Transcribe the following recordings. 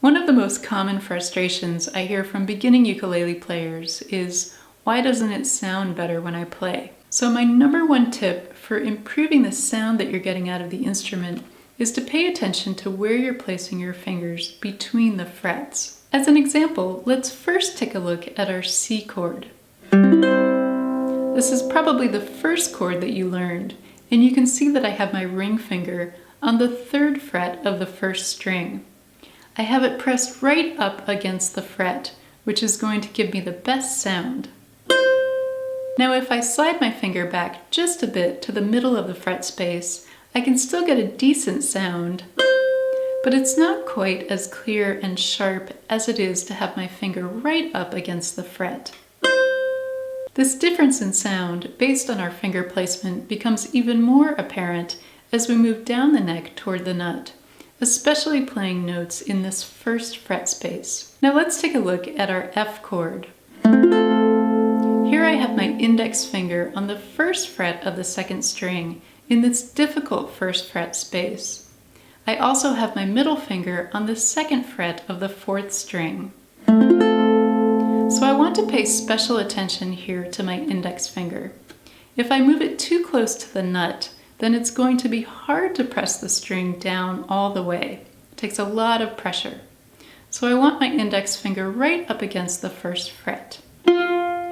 One of the most common frustrations I hear from beginning ukulele players is, why doesn't it sound better when I play? So my number one tip for improving the sound that you're getting out of the instrument is to pay attention to where you're placing your fingers between the frets. As an example, let's first take a look at our C chord. This is probably the first chord that you learned, and you can see that I have my ring finger on the 3rd fret of the 1st string. I have it pressed right up against the fret, which is going to give me the best sound. Now if I slide my finger back just a bit to the middle of the fret space, I can still get a decent sound, but it's not quite as clear and sharp as it is to have my finger right up against the fret. This difference in sound based on our finger placement becomes even more apparent as we move down the neck toward the nut, especially playing notes in this 1st fret space. Now let's take a look at our F chord. Here I have my index finger on the 1st fret of the 2nd string in this difficult 1st fret space. I also have my middle finger on the 2nd fret of the 4th string. So I want to pay special attention here to my index finger. If I move it too close to the nut, then it's going to be hard to press the string down all the way. It takes a lot of pressure. So I want my index finger right up against the 1st fret.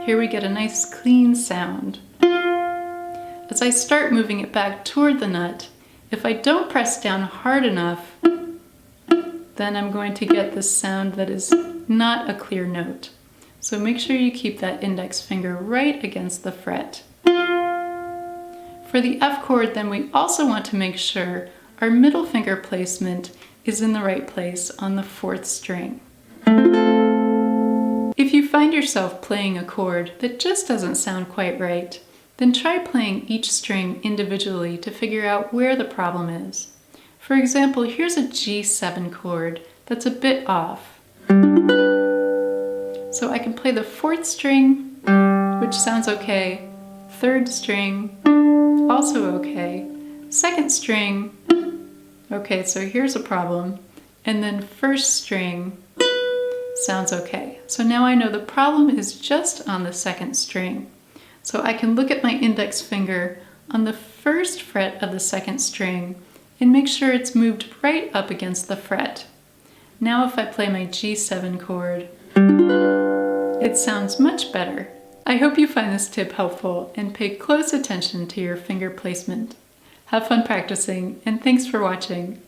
Here we get a nice clean sound. As I start moving it back toward the nut, if I don't press down hard enough, then I'm going to get this sound that is not a clear note. So make sure you keep that index finger right against the fret. For the F chord, then we also want to make sure our middle finger placement is in the right place on the 4th string. If you find yourself playing a chord that just doesn't sound quite right, then try playing each string individually to figure out where the problem is. For example, here's a G7 chord that's a bit off. So I can play the 4th string, which sounds okay, 3rd string, also okay, 2nd string, okay, so here's a problem, and then 1st string sounds okay. So now I know the problem is just on the 2nd string. So I can look at my index finger on the 1st fret of the 2nd string and make sure it's moved right up against the fret. Now if I play my G7 chord, it sounds much better. I hope you find this tip helpful and pay close attention to your finger placement. Have fun practicing, and thanks for watching.